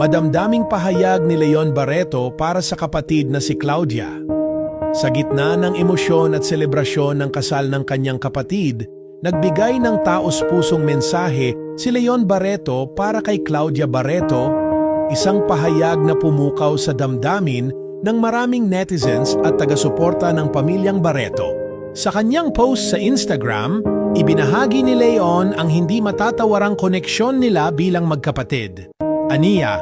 madamdaming pahayag ni Leon Barreto para sa kapatid na si Claudia. Sa gitna ng emosyon at selebrasyon ng kasal ng kanyang kapatid, nagbigay ng taos-pusong mensahe si Leon Barreto para kay Claudia Barreto, isang pahayag na pumukaw sa damdamin ng maraming netizens at taga-suporta ng pamilyang Barreto. Sa kanyang post sa Instagram, ibinahagi ni Leon ang hindi matatawarang koneksyon nila bilang magkapatid. Aniya,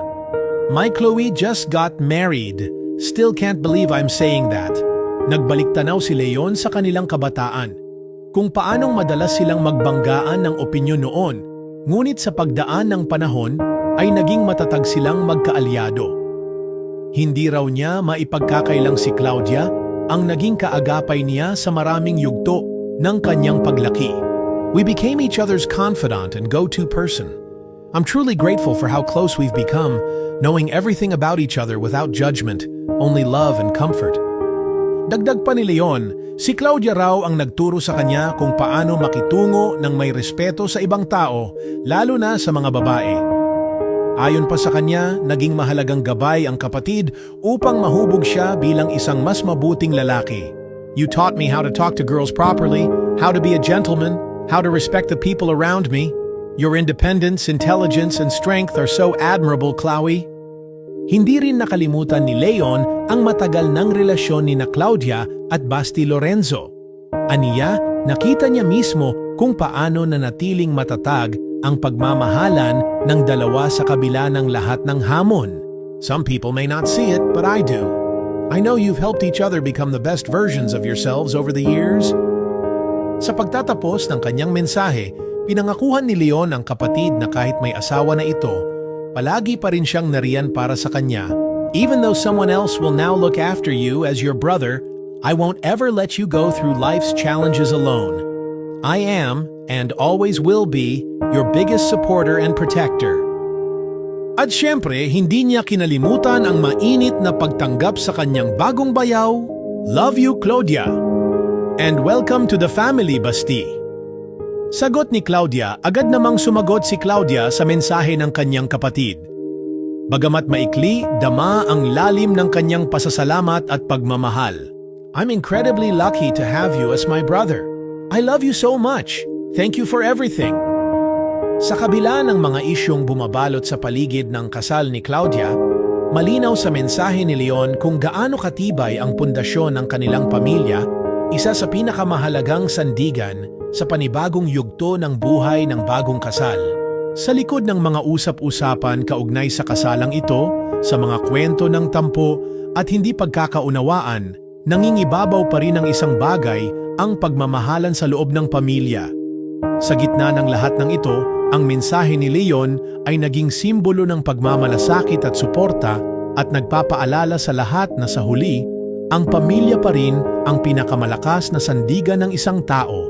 "My Chloe just got married. Still can't believe I'm saying that." Nagbalik tanaw si Leon sa kanilang kabataan, kung paanong madalas silang magbanggaan ng opinyon noon, ngunit sa pagdaan ng panahon ay naging matatag silang magkaalyado. Hindi raw niya maipagkakailang si Claudia ang naging kaagapay niya sa maraming yugto ng kanyang paglaki. "We became each other's confidant and go-to person. I'm truly grateful for how close we've become, knowing everything about each other without judgment, only love and comfort." Dagdag pa ni Leon, si Claudia raw ang nagturo sa kanya kung paano makitungo ng may respeto sa ibang tao, lalo na sa mga babae. Ayon pa sa kanya, naging mahalagang gabay ang kapatid upang mahubog siya bilang isang mas mabuting lalaki. "You taught me how to talk to girls properly, how to be a gentleman, how to respect the people around me. Your independence, intelligence, and strength are so admirable, Chloe." Hindi rin nakalimutan ni Leon ang matagal ng relasyon ni na Claudia at Basti Lorenzo. Aniya, nakita niya mismo kung paano nanatiling matatag ang pagmamahalan ng dalawa sa kabila ng lahat ng hamon. "Some people may not see it, but I do. I know you've helped each other become the best versions of yourselves over the years." Sa pagtatapos ng kanyang mensahe, pinangakuhan ni Leon ang kapatid na kahit may asawa na ito, palagi pa rin siyang nariyan para sa kanya. "Even though someone else will now look after you as your brother, I won't ever let you go through life's challenges alone. I am, and always will be, your biggest supporter and protector." At syempre, hindi niya kinalimutan ang mainit na pagtanggap sa kanyang bagong bayaw, "Love you, Claudia. And welcome to the family, Basti." Sagot ni Claudia, agad namang sumagot si Claudia sa mensahe ng kanyang kapatid. Bagamat maikli, dama ang lalim ng kanyang pasasalamat at pagmamahal. "I'm incredibly lucky to have you as my brother. I love you so much. Thank you for everything." Sa kabila ng mga isyong bumabalot sa paligid ng kasal ni Claudia, malinaw sa mensahe ni Leon kung gaano katibay ang pundasyon ng kanilang pamilya, isa sa pinakamahalagang sandigan sa panibagong yugto ng buhay ng bagong kasal. Sa likod ng mga usap-usapan kaugnay sa kasalang ito, sa mga kwento ng tampo at hindi pagkakaunawaan, nangingibabaw pa rin ang isang bagay, ang pagmamahalan sa loob ng pamilya. Sa gitna ng lahat ng ito, ang mensahe ni Leon ay naging simbolo ng pagmamalasakit at suporta at nagpapaalala sa lahat na sa huli, ang pamilya pa rin ang pinakamalakas na sandigan ng isang tao.